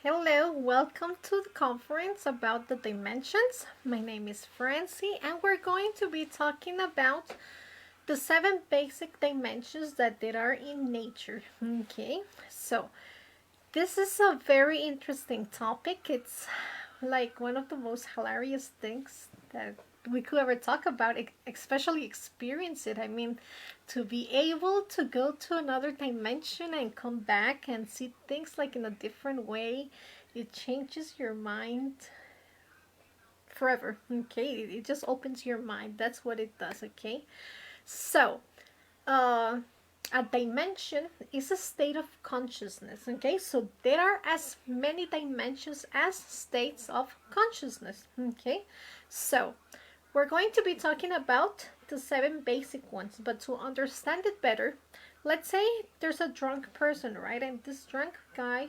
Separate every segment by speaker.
Speaker 1: Hello, welcome to the conference about the dimensions. My name is Francie, and we're going to be talking about the 7 basic dimensions that there are in nature. Okay, so this is a very interesting topic. It's like one of the most hilarious things that we could ever talk about, especially experience it. I mean, to be able to go to another dimension and come back and see things like in a different way, it changes your mind forever. Okay, it just opens your mind. That's what it does. Okay, so uh a dimension is a state of consciousness. Okay, so there are as many dimensions as states of consciousness. Okay, so we're going to be talking about the 7 basic ones, but to understand it better, let's say there's a drunk person, right? And this drunk guy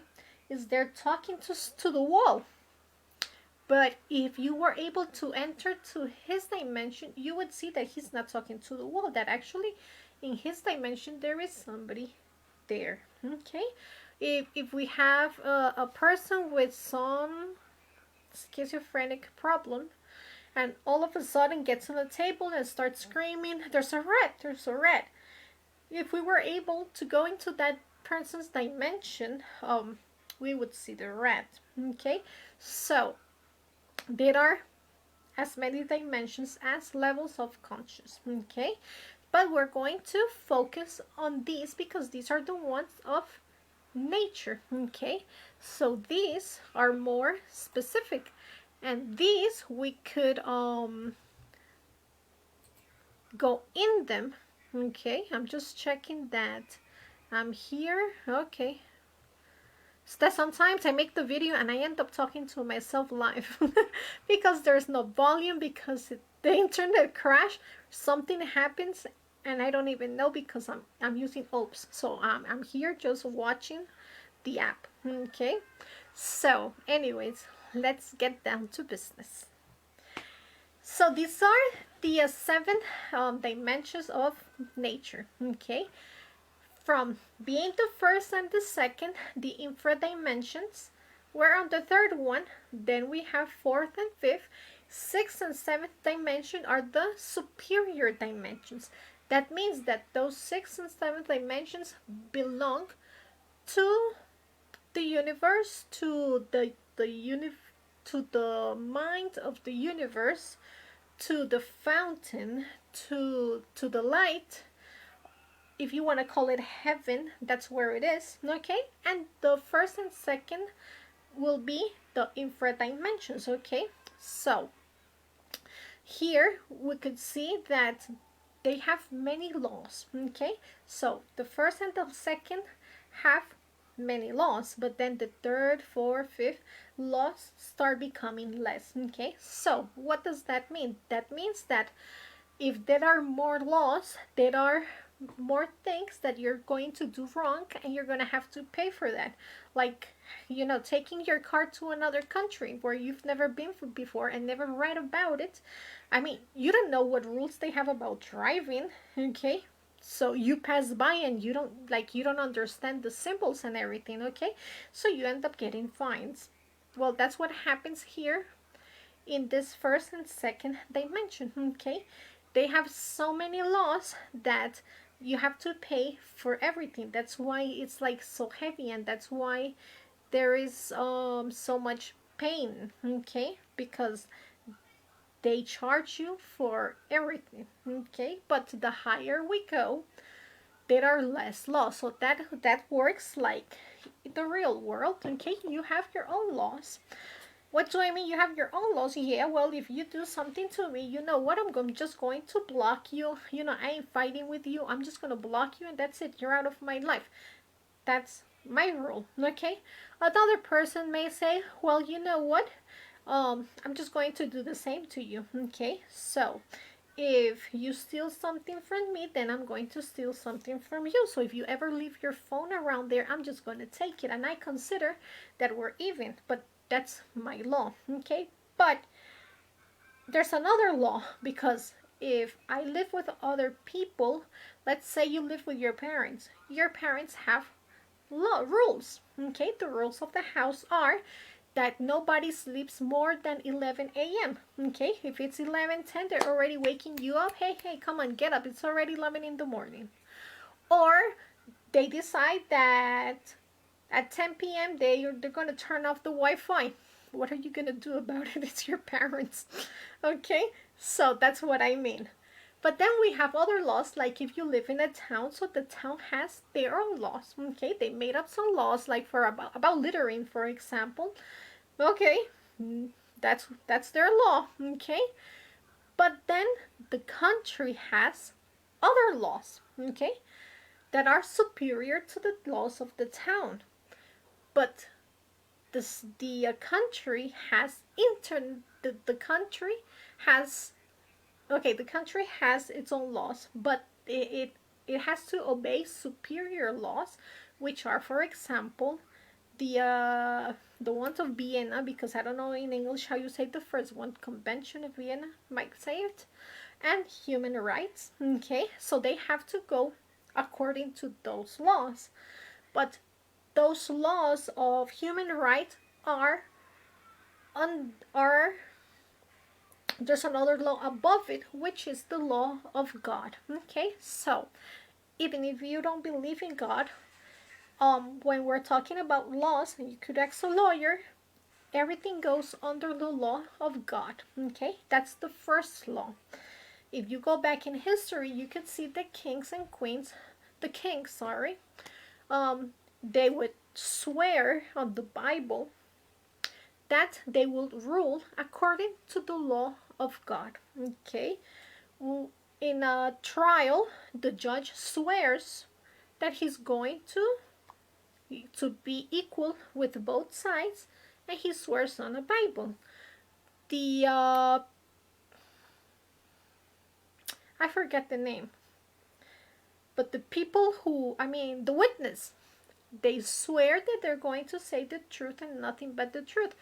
Speaker 1: is there talking to the wall. But if you were able to enter to his dimension, you would see that he's not talking to the wall, that actually in his dimension there is somebody there. Okay, if we have a person with some schizophrenic problem and all of a sudden gets on the table and starts screaming, there's a rat, there's a rat. If we were able to go into that person's dimension, we would see the rat. Okay, so there are as many dimensions as levels of conscious. Okay, but we're going to focus on these because these are the ones of nature. Okay, so these are more specific, and these we could go in them. Okay, I'm just checking that I'm here. Okay, so that sometimes I make the video and I end up talking to myself live because there's no volume, because the internet crash, something happens and I don't even know because I'm using OPS. So I'm here just watching the app. Okay, so anyways, let's get down to business. So these are the 7 dimensions of nature. Okay, from being the first and the second, the infra dimensions, we're on the third one. Then we have fourth and fifth. Sixth and seventh dimension are the superior dimensions. That means that those sixth and seventh dimensions belong to the universe, to the mind of the universe, to the fountain, to the light. If you want to call it heaven, that's where it is. Okay, and the first and second will be the infra dimensions. Okay, so here we could see that they have many laws. Okay, so the first and the second have many laws, but then the third, fourth, fifth laws start becoming less. Okay, so what does that mean? That means that if there are more laws, there are more things that you're going to do wrong and you're going to have to pay for that. Like, taking your car to another country where you've never been before and never read about it. I mean, you don't know what rules they have about driving. Okay, so you pass by and you don't understand the symbols and everything. Okay, so you end up getting fines. Well, that's what happens here in this first and second dimension. Okay, they have so many laws that you have to pay for everything. That's why it's like so heavy, and that's why there is so much pain. Okay, because they charge you for everything. Okay, but the higher we go, there are less laws. So that works like the real world. Okay, you have your own laws. What do I mean you have your own laws? Yeah, well, if you do something to me, you know what? I'm just going to block you. I ain't fighting with you. I'm just going to block you and that's it. You're out of my life. That's my rule, okay? Another person may say, well, you know what? I'm just going to do the same to you, okay? So, if you steal something from me, then I'm going to steal something from you. So if you ever leave your phone around there, I'm just going to take it. And I consider that we're even. But that's my law, okay? But there's another law, because if I live with other people, let's say you live with your parents have rules. Okay, the rules of the house are that nobody sleeps more than 11 a.m. Okay, if it's 11:10, they're already waking you up. Hey, hey, come on, get up. It's already 11 in the morning. Or they decide that at 10 p.m. they're going to turn off the Wi-Fi. What are you going to do about it? It's your parents. Okay, so that's what I mean. But then we have other laws, like if you live in a town, so the town has their own laws. Okay, they made up some laws, like for about littering, for example. Okay, that's their law. Okay, but then the country has other laws. Okay, that are superior to the laws of the town. But the country has the country has okay, the country has its own laws, but it has to obey superior laws, which are, for example, the ones of Vienna, because I don't know in English how you say the first one, Convention of Vienna, might say it, and human rights. Okay, so they have to go according to those laws, but those laws of human rights are there's another law above it, which is the law of God. Okay, so even if you don't believe in God, when we're talking about laws, and you could ask a lawyer, everything goes under the law of God. Okay, that's the first law. If you go back in history, you could see the kings and queens, the kings, sorry, they would swear on the Bible that they will rule according to the law of God. Okay, in a trial, the judge swears that he's going to be equal with both sides, and he swears on a Bible. The I forget the name, but the people who, I mean, the witness, they swear that they're going to say the truth and nothing but the truth.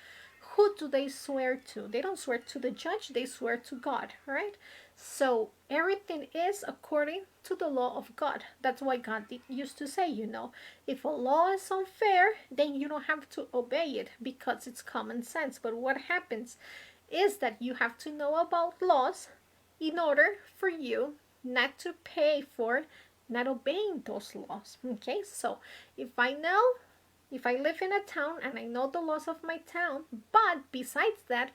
Speaker 1: Who do they swear to? They don't swear to the judge, they swear to God, right? So everything is according to the law of God. That's why God used to say, if a law is unfair, then you don't have to obey it because it's common sense. But what happens is that you have to know about laws in order for you not to pay for not obeying those laws. Okay, so if I live in a town and I know the laws of my town, but besides that,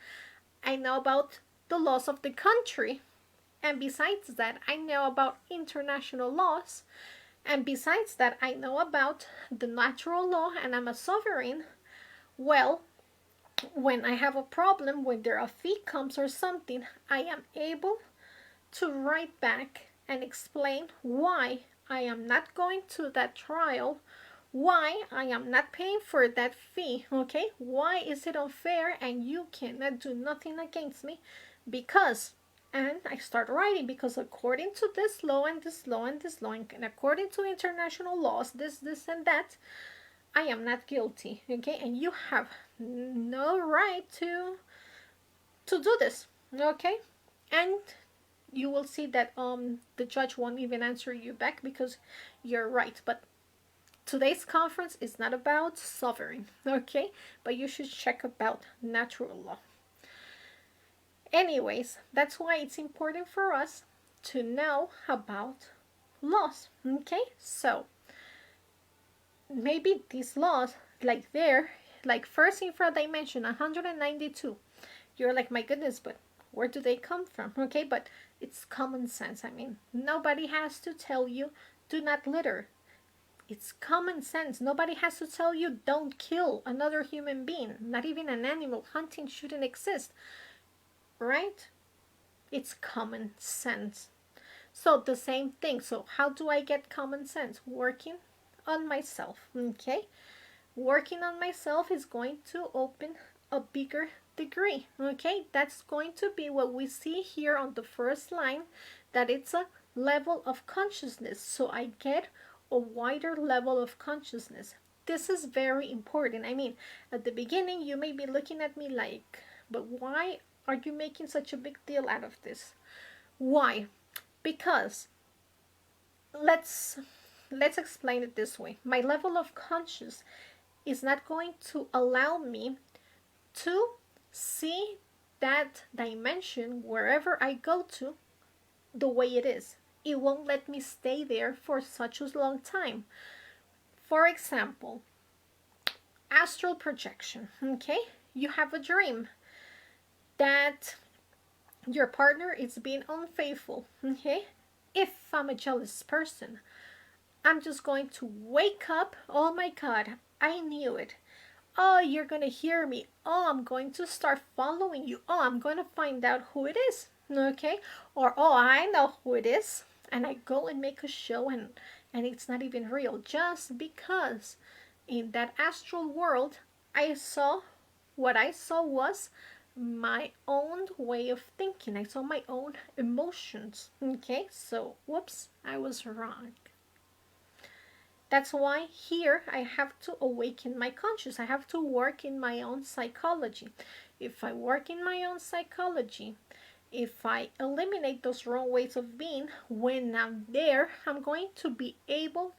Speaker 1: I know about the laws of the country, and besides that, I know about international laws, and besides that, I know about the natural law, and I'm a sovereign, well, when I have a problem, when there a fee comes or something, I am able to write back and explain why I am not going to that trial, why I am not paying for that fee. Okay, why is it unfair and you cannot do nothing against me? Because, and I start writing, because according to this law and this law and this law, and according to international laws, this and that, I am not guilty. Okay, and you have no right to do this. Okay, and you will see that the judge won't even answer you back because you're right. But today's conference is not about sovereign, okay? But you should check about natural law. Anyways, that's why it's important for us to know about laws, okay? So maybe these laws, like first infradimension 192, you're like, my goodness, but where do they come from? Okay, but it's common sense. I mean, nobody has to tell you do not litter. It's common sense. Nobody has to tell you don't kill another human being, not even an animal. Hunting shouldn't exist, right? It's common sense. So the same thing. So how do I get common sense? Working on myself, okay? Working on myself is going to open a bigger degree, okay? That's going to be what we see here on the first line, that it's a level of consciousness. So I get a wider level of consciousness. This is very important. I mean, at the beginning, you may be looking at me like, but why are you making such a big deal out of this? Why? Because let's let's explain it this way. My level of conscious is not going to allow me to see that dimension wherever I go to the way it is. It won't let me stay there for such a long time. For example, astral projection. Okay, you have a dream that your partner is being unfaithful. Okay, if I'm a jealous person, I'm just going to wake up. Oh my God, I knew it. Oh, you're gonna hear me. Oh, I'm going to start following you. Oh, I'm going to find out who it is. Okay, or oh, I know who it is, and I go and make a show, and it's not even real, just because in that astral world I saw, what I saw was my own way of thinking. I saw my own emotions. Okay, so whoops, I was wrong. That's why here I have to awaken my conscious. I have to work in my own psychology. If I work in my own psychology, if I eliminate those wrong ways of being, when I'm there, I'm going to be able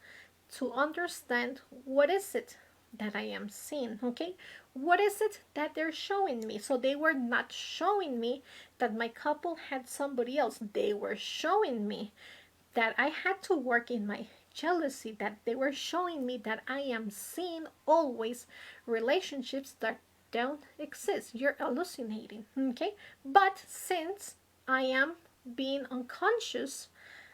Speaker 1: to understand what is it that I am seeing. Okay, what is it that they're showing me? So they were not showing me that my couple had somebody else. They were showing me that I had to work in my jealousy, that they were showing me that I am seeing always relationships that don't exist. You're hallucinating. Okay, but since I am being unconscious,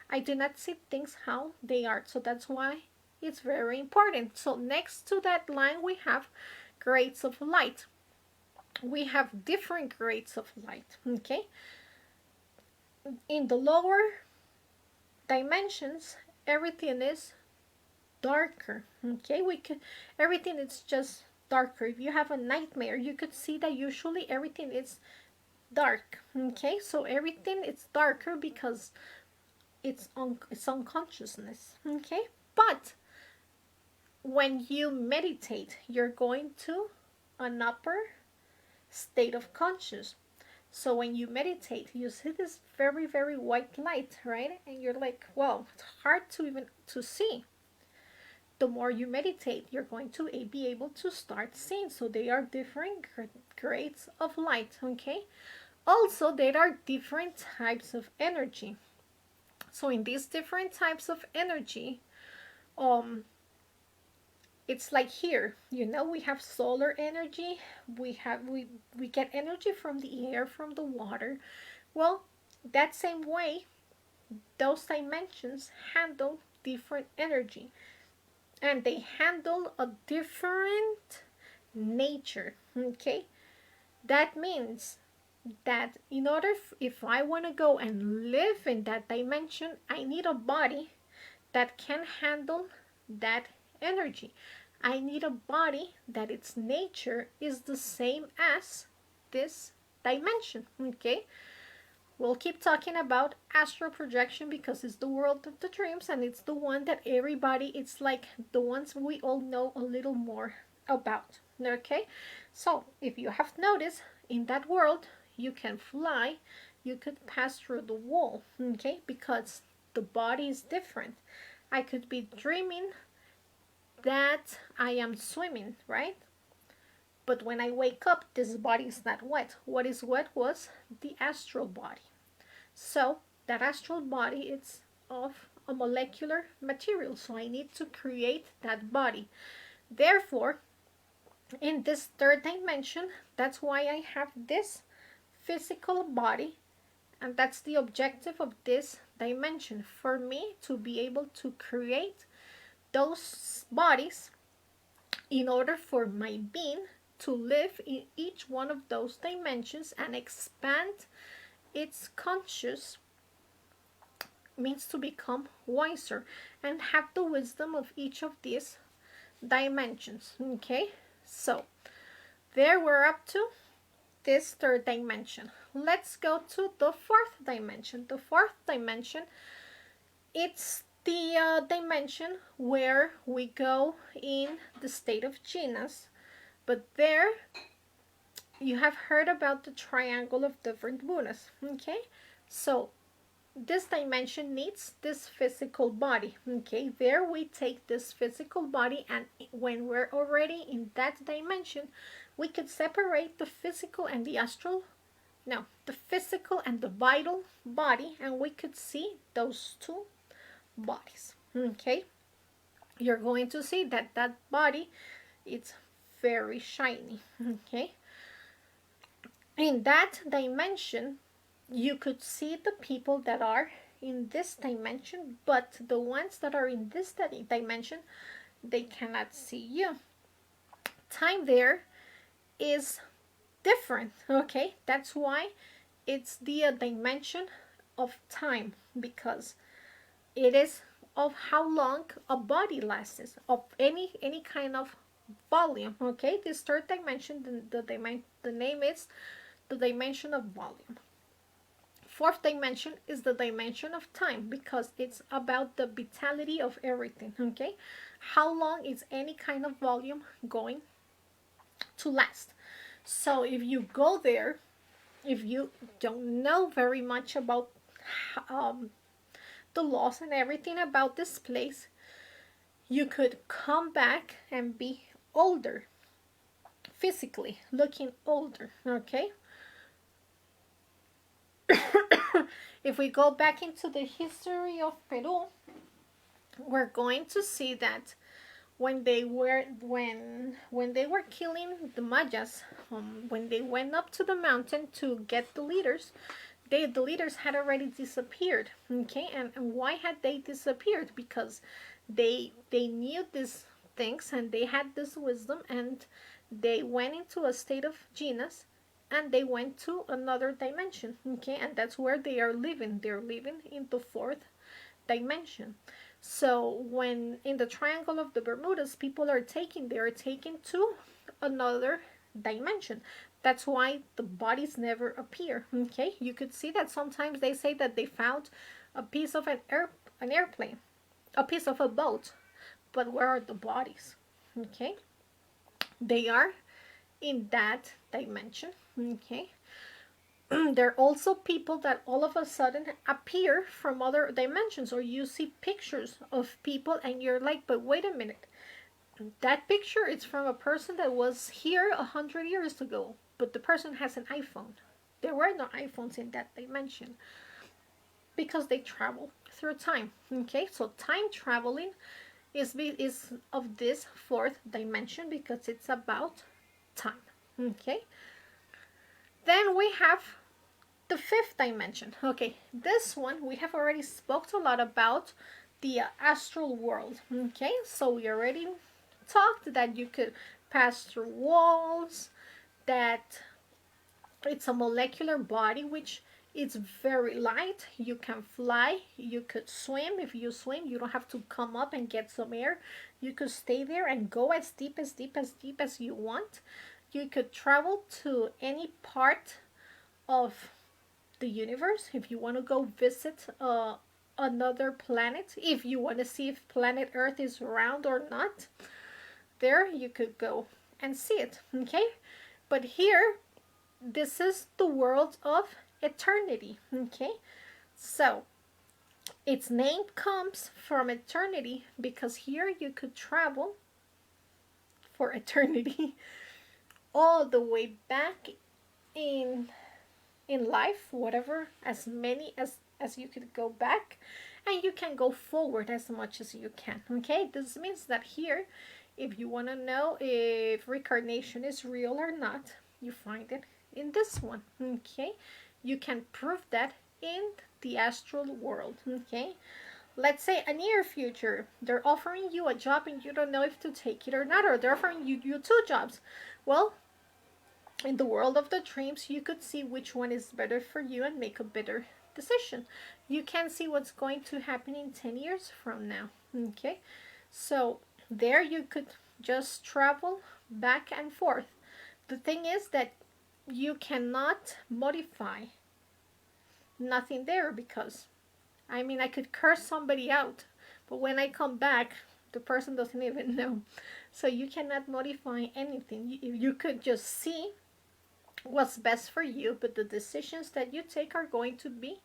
Speaker 1: I do not see things how they are. So that's why it's very important. So next to that line we have grades of light. We have different grades of light. Okay, in the lower dimensions, everything is darker. Okay, we could, everything is just darker. If you have a nightmare, you could see that usually everything is dark. Okay, so everything is darker because it's unconsciousness. Okay, but when you meditate, you're going to an upper state of conscious. So when you meditate, you see this very, very white light, right? And you're like, wow, it's hard to even to see. The more you meditate, you're going to be able to start seeing. So they are different grades of light, okay? Also, there are different types of energy. So in these different types of energy, it's like here, you know, we have solar energy, we get energy from the air, from the water. Well, that same way, those dimensions handle different energy, and they handle a different nature. Okay, that means that in order, if I want to go and live in that dimension, I need a body that can handle that energy. I need a body that its nature is the same as this dimension. Okay, we'll keep talking about astral projection because it's the world of the dreams, and it's the one that everybody, it's like the ones we all know a little more about. Okay, so if you have noticed, in that world you can fly, you could pass through the wall. Okay, because the body is different. I could be dreaming that I am swimming, right? But when I wake up, this body is not wet. What is wet was the astral body. So that astral body is of a molecular material. So I need to create that body. Therefore, in this third dimension, that's why I have this physical body. And that's the objective of this dimension, for me to be able to create those bodies in order for my being to live in each one of those dimensions and expand its conscious, means to become wiser and have the wisdom of each of these dimensions. Okay, so there we're up to this third dimension. Let's go to the fourth dimension. The fourth dimension, it's the dimension where we go in the state of Genius, but there you have heard about the triangle of different Buddhas. Okay, so this dimension needs this physical body. Okay, there we take this physical body, and when we're already in that dimension, we could separate the physical and the astral, no, the physical and the vital body, and we could see those two bodies. Okay, you're going to see that that body, it's very shiny. Okay, in that dimension you could see the people that are in this dimension, but the ones that are in this dimension, they cannot see you. Time there is different. Okay, that's why it's the dimension of time, because it is of how long a body lasts, of any kind of volume. Okay, this third dimension, the name is the dimension of volume. Fourth dimension is the dimension of time, because it's about the vitality of everything. Okay, how long is any kind of volume going to last? So if you go there, if you don't know very much about the laws and everything about this place, you could come back and be older, physically looking older. Okay, if we go back into the history of Peru, we're going to see that when they were killing the Mayas, when they went up to the mountain to get the leaders, the leaders had already disappeared. Okay, and why had they disappeared? Because they knew these things, and they had this wisdom, and they went into a state of genius, and they went to another dimension. Okay, and that's where they are living. They're living in the fourth dimension. So when in the Triangle of the Bermudas, people are taken, they are taken to another dimension. That's why the bodies never appear. Okay, you could see that sometimes they say that they found a piece of an airplane, a piece of a boat, but where are the bodies? Okay, they are in that dimension. Okay, there are also people that all of a sudden appear from other dimensions, or you see pictures of people and you're like, but wait a minute, that picture is from a person that was here 100 years ago, but the person has an iPhone. There were no iPhones in that dimension, because they travel through time. Okay, so time traveling is of this fourth dimension, because it's about time. Okay, then we have the fifth dimension. Okay, this one we have already spoke a lot about, the astral world. Okay, so we already talked that you could pass through walls, that it's a molecular body, which it's very light. You can fly, you could swim. If you swim, you don't have to come up and get some air. You could stay there and go as deep as you want. You could travel to any part of the universe. If you want to go visit another planet, if you want to see if planet Earth is round or not, there you could go and see it. Okay, but here, this is the world of eternity. Okay, so its name comes from eternity, because here you could travel for eternity all the way back in life, whatever, as many as you could go back, and you can go forward as much as you can. Okay, this means that here, if you want to know if reincarnation is real or not, you find it in this one. Okay, you can prove that in the astral world. Okay, let's say a near future, they're offering you a job and you don't know if to take it or not, or they're offering you two jobs. Well, in the world of the dreams, you could see which one is better for you and make a better decision. You can see what's going to happen in 10 years from now. Okay, so there you could just travel back and forth. The thing is that you cannot modify nothing there, because I mean, I could curse somebody out, but when I come back, the person doesn't even know. So you cannot modify anything. You could just see what's best for you, but the decisions that you take are going to be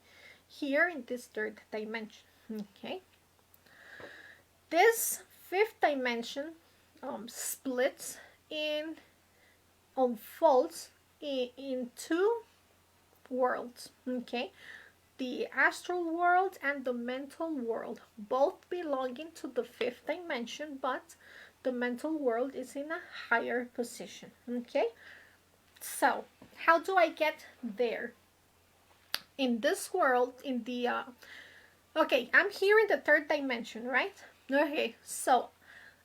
Speaker 1: here in this third dimension. Okay, this fifth dimension splits in unfolds in two worlds. Okay, the astral world and the mental world, both belonging to the fifth dimension, but the mental world is in a higher position. Okay, so how do I get there? In this world, in the okay, I'm here in the third dimension, right? Okay, so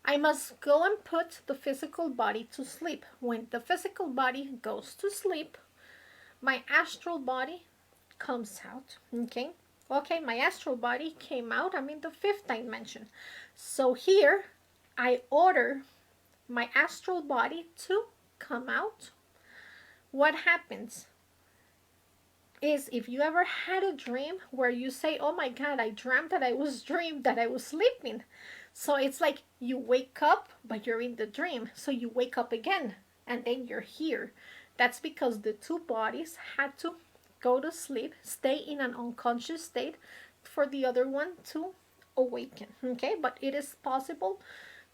Speaker 1: I must go and put the physical body to sleep. When the physical body goes to sleep, my astral body comes out. Okay, okay, my astral body came out. I'm in the fifth dimension. So here I order my astral body to come out. What happens is, if you ever had a dream where you say, oh my god, I dreamt that I was sleeping. So it's like you wake up, but you're in the dream. So you wake up again, and then you're here. That's because the two bodies had to go to sleep, stay in an unconscious state for the other one to awaken. Okay, but it is possible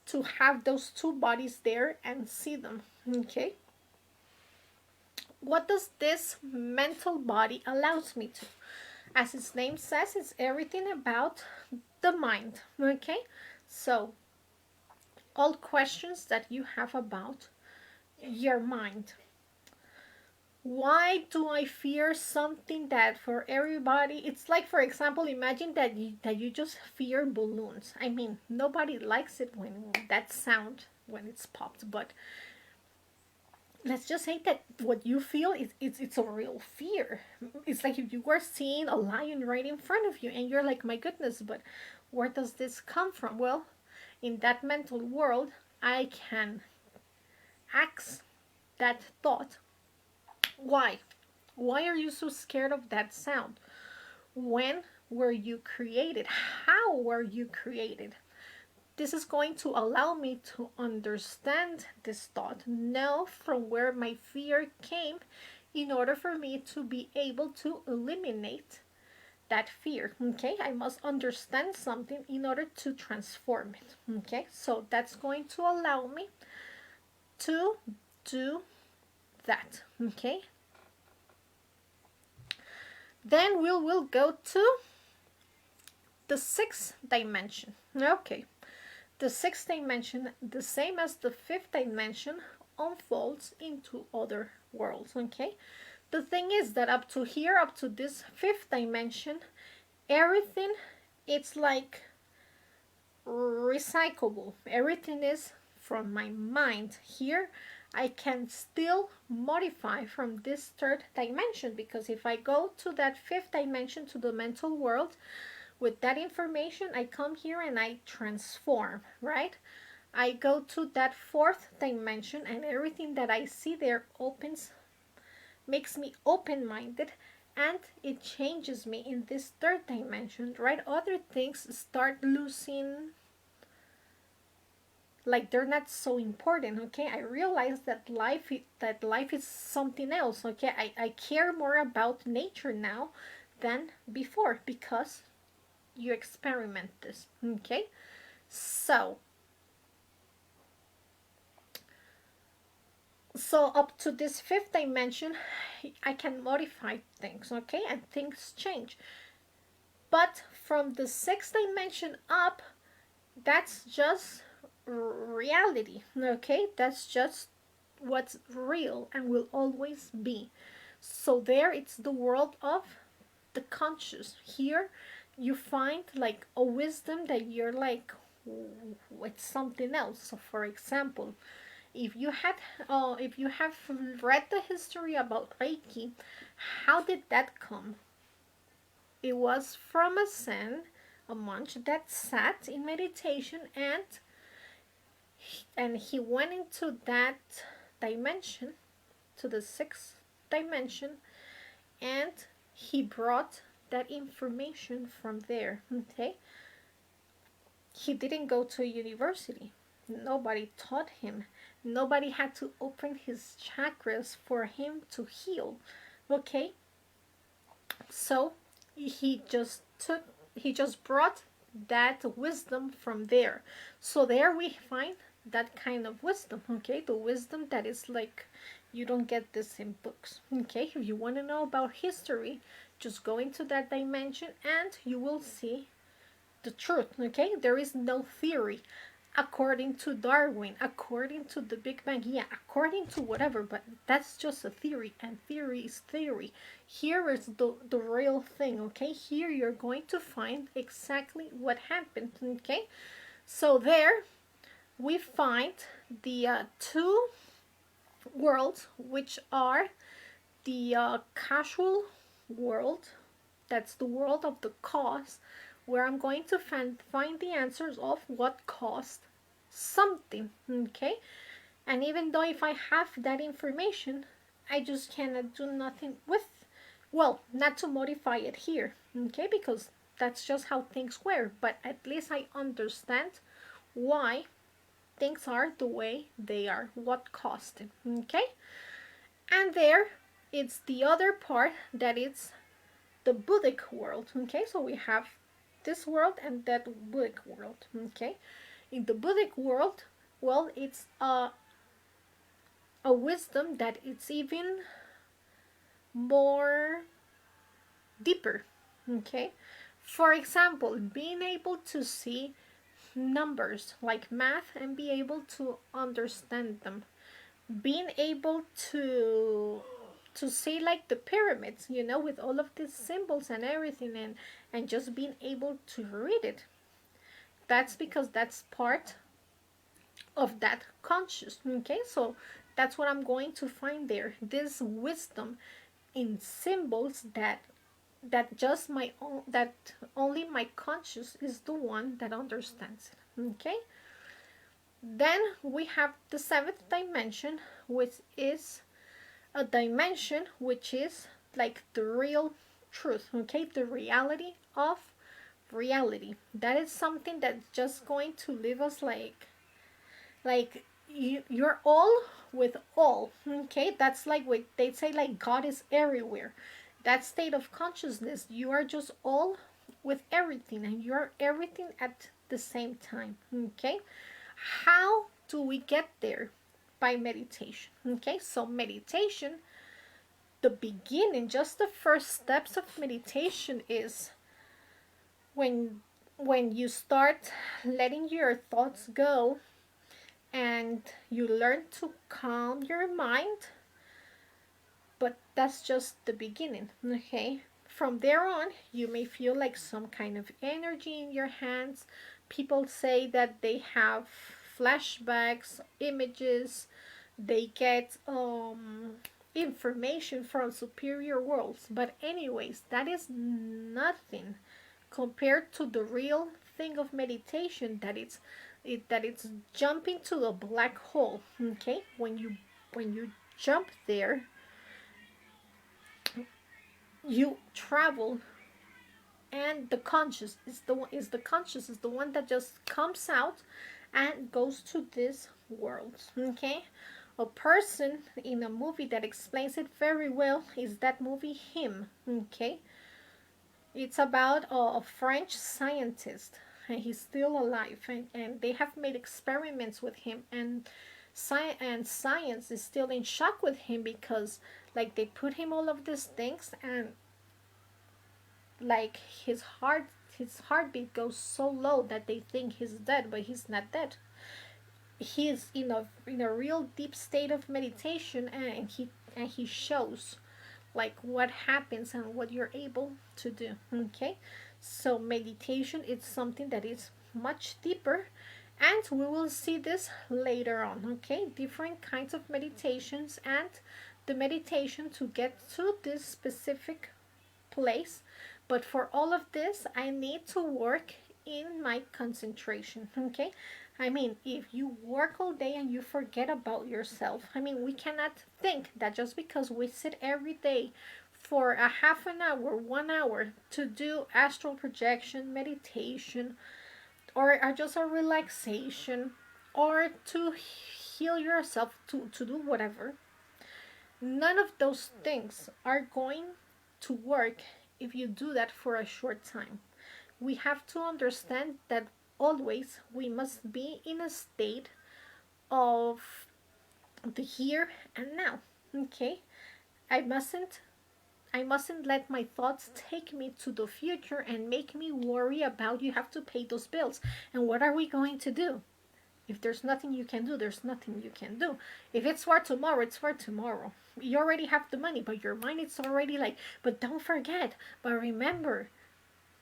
Speaker 1: to have those two bodies there and see them. Okay, what does this mental body allows me to? As its name says, it's everything about the mind. Okay, so all questions that you have about your mind. Why do I fear something that for everybody, it's like, for example, imagine that you just fear balloons. I mean, nobody likes it when that sound when it's popped, but let's just say that what you feel is it's a real fear. It's like if you were seeing a lion right in front of you and you're like, my goodness, but where does this come from? Well, in that mental world, I can ask that thought, why? Why are you so scared of that sound? When were you created? How were you created? This is going to allow me to understand this thought, know from where my fear came, in order for me to be able to eliminate that fear. Okay, I must understand something in order to transform it. Okay, so that's going to allow me to do that. Okay, then we will go to the sixth dimension. Okay, the sixth dimension, the same as the fifth dimension, unfolds into other worlds. Okay, the thing is that up to here, up to this fifth dimension, everything, it's like recyclable. Everything is from my mind. Here I can still modify from this third dimension, because if I go to that fifth dimension, to the mental world, with that information, I come here and I transform, right? I go to that fourth dimension, and everything that I see there makes me open-minded, and it changes me in this third dimension, right? Other things start losing, like they're not so important. Okay, I realize that life is something else. Okay, I care more about nature now than before, because you experiment this. Okay, so up to this fifth dimension, I can modify things. Okay, and things change. But from the sixth dimension up, that's just reality. Okay, that's just what's real and will always be. So there, it's the world of the conscious. Here you find like a wisdom that you're like, it's something else. So for example, if you have read the history about Reiki, how did that come? It was from a Zen, a monk that sat in meditation, and he went into that dimension, to the sixth dimension, and he brought that information from there. Okay, he didn't go to a university. Nobody taught him. Nobody had to open his chakras for him to heal. Okay, so he just took he just brought that wisdom from there. So there we find that kind of wisdom, okay? The wisdom that is like, you don't get this in books, okay? If you want to know about history, just go into that dimension and you will see the truth, okay? There is no theory according to Darwin, according to the Big Bang, yeah, according to whatever, but that's just a theory, and theory is theory. Here is the real thing, okay? Here you're going to find exactly what happened, okay? So there we find the two worlds, which are the casual world, that's the world of the cause, where I'm going to find the answers of what caused something, okay? And even though if I have that information, I just cannot do nothing with, well, not to modify it here, okay? Because that's just how things were, but at least I understand why things are the way they are, what caused it, okay? And there, it's the other part that it's the Buddhic world, okay? So we have this world and that Buddhic world, okay? In the Buddhic world, well, it's a wisdom that it's even more deeper, okay? For example, being able to see numbers like math and be able to understand them, being able to see like the pyramids, you know, with all of these symbols and everything, and just being able to read it. That's because that's part of that conscious, okay? So that's what I'm going to find there, this wisdom in symbols that only my conscious is the one that understands it, okay? Then we have the seventh dimension, which is a dimension which is like the real truth, okay? The reality of reality. That is something that's just going to leave us like you're all with all, okay? That's like what they say, like God is everywhere. That state of consciousness, you are just all with everything, and you are everything at the same time, okay? How do we get there? By meditation, okay? So meditation, the beginning, just the first steps of meditation is when you start letting your thoughts go and you learn to calm your mind. But that's just the beginning, okay? From there on, you may feel like some kind of energy in your hands. People say that they have flashbacks, images, they get information from superior worlds. But anyways, that is nothing compared to the real thing of meditation, that it's jumping to a black hole, okay? When you jump there, you travel, and the conscious is the one that just comes out and goes to this world, okay? A person in a movie that explains it very well is that movie Him, okay? It's about a French scientist, and he's still alive, and they have made experiments with him, and science is still in shock with him, because like they put him all of these things, and like his heartbeat goes so low that they think he's dead, but he's not dead. He's in a real deep state of meditation, and he shows like what happens and what you're able to do, okay? So meditation is something that is much deeper, and we will see this later on, okay? Different kinds of meditations, and the meditation to get to this specific place. But for all of this, I need to work in my concentration, okay? I mean, if you work all day and you forget about yourself, I mean, we cannot think that just because we sit every day for a half an hour, 1 hour to do astral projection, meditation, or just a relaxation, or to heal yourself, to do whatever, none of those things are going to work if you do that for a short time. We have to understand that always we must be in a state of the here and now. Okay? I mustn't I mustn't let my thoughts take me to the future and make me worry about you have to pay those bills. And what are we going to do? If there's nothing you can do, there's nothing you can do. If it's for tomorrow, it's for tomorrow. You already have the money, but your mind is already like, but don't forget, but remember,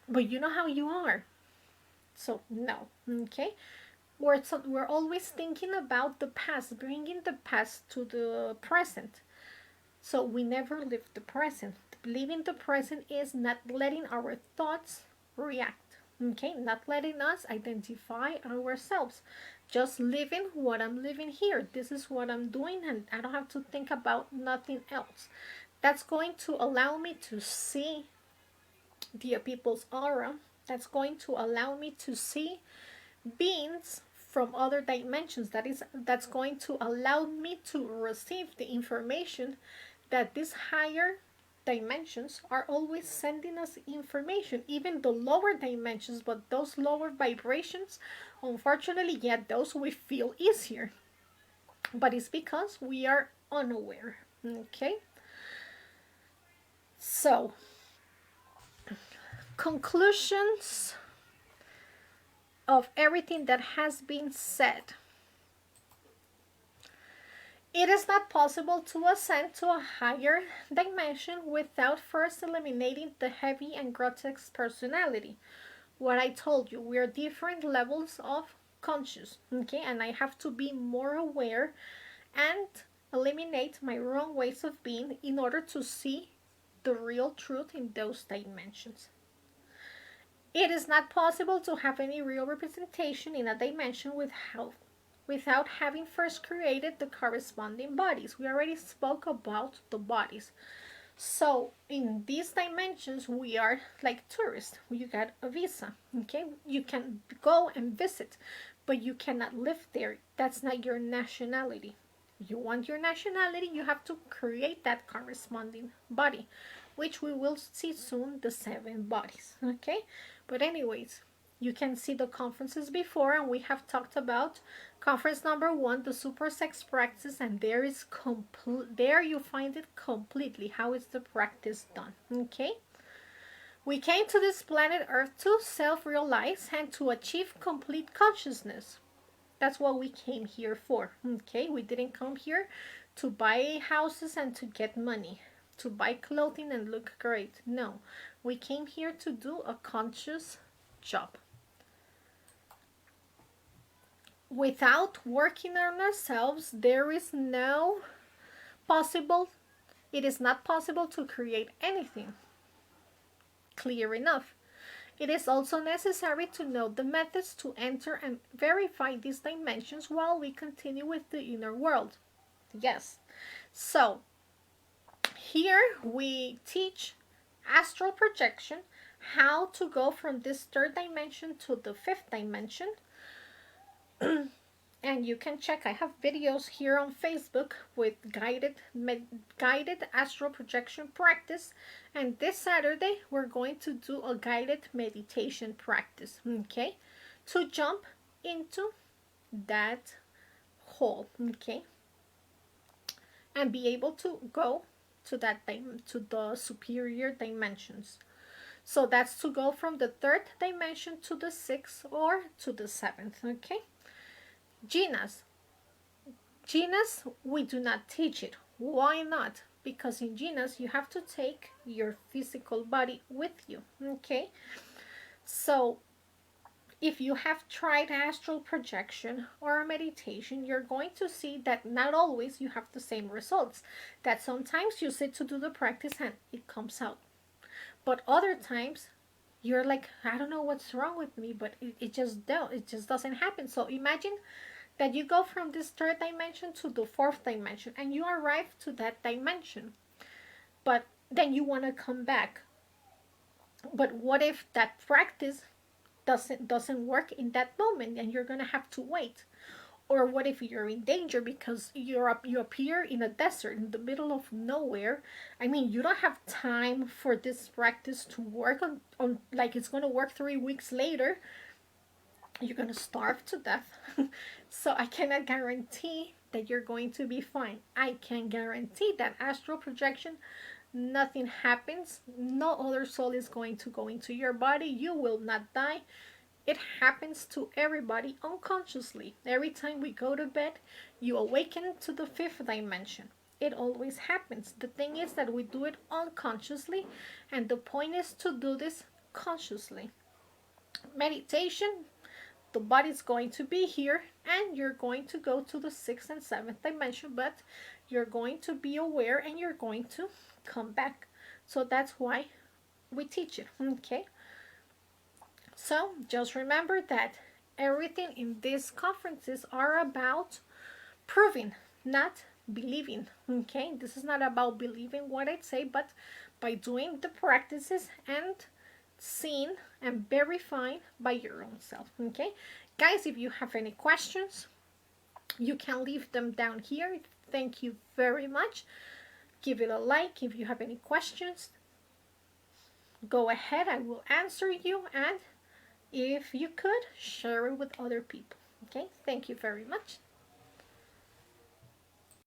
Speaker 1: but you know how you are. So, no, okay? We're always thinking about the past, bringing the past to the present. So we never live the present. Living the present is not letting our thoughts react. Okay, not letting us identify ourselves. Just living what I'm living here. This is what I'm doing, and I don't have to think about nothing else. That's going to allow me to see the people's aura. That's going to allow me to see beings from other dimensions. That's going to allow me to receive the information that these higher dimensions are always sending us information, even the lower dimensions, but those lower vibrations, unfortunately, yeah, those we feel easier, but it's because we are unaware. Okay, so conclusions of everything that has been said. It is not possible to ascend to a higher dimension without first eliminating the heavy and grotesque personality. What I told you, we are different levels of conscious, okay? And I have to be more aware and eliminate my wrong ways of being in order to see the real truth in those dimensions. It is not possible to have any real representation in a dimension without having first created the corresponding bodies. We already spoke about the bodies. So in these dimensions, we are like tourists. You got a visa, okay? You can go and visit, but you cannot live there. That's not your nationality. You want your nationality, you have to create that corresponding body, which we will see soon, the 7 bodies, okay? But anyways, you can see the conferences before, and we have talked about conference number 1, the super sex practice, and there you find it completely. How is the practice done? Okay. We came to this planet Earth to self-realize and to achieve complete consciousness. That's what we came here for. Okay. We didn't come here to buy houses and to get money, to buy clothing and look great. No, we came here to do a conscious job. Without working on ourselves, it is not possible to create anything. Clear enough. It is also necessary to know the methods to enter and verify these dimensions while we continue with the inner world. Yes. So, here we teach astral projection, how to go from this 3rd dimension to the 5th dimension. And you can check, I have videos here on Facebook with guided astral projection practice, and this Saturday we're going to do a guided meditation practice, okay, to jump into that hole, okay, and be able to go to to the superior dimensions. So that's to go from the 3rd dimension to the 6th or to the 7th, okay. Jhinas, we do not teach it. Why not? Because in Jhinas you have to take your physical body with you, okay? So if you have tried astral projection or meditation, you're going to see that not always you have the same results. That sometimes you sit to do the practice and it comes out. But other times you're like, I don't know what's wrong with me, but it just doesn't happen. So imagine that you go from this 3rd dimension to the 4th dimension and you arrive to that dimension, but then you want to come back. But what if that practice doesn't work in that moment and you're going to have to wait? Or what if you're in danger because you appear in a desert in the middle of nowhere? I mean, you don't have time for this practice to work on like it's going to work 3 weeks later. You're going to starve to death. So I cannot guarantee that you're going to be fine. I can guarantee that astral projection, nothing happens. No other soul is going to go into your body. You will not die. It happens to everybody unconsciously. Every time we go to bed, you awaken to the fifth dimension. It always happens. The thing is that we do it unconsciously, and the point is to do this consciously. Meditation, the body's going to be here, and you're going to go to the sixth and seventh dimension, but you're going to be aware and you're going to come back. So that's why we teach it, okay? So just remember that everything in these conferences are about proving, not believing, okay? This is not about believing what I say, but by doing the practices and seeing and verifying by your own self, okay? Guys, if you have any questions, you can leave them down here. Thank you very much. Give it a like. If you have any questions, go ahead, I will answer you, and if you could, share it with other people. Okay, thank you very much.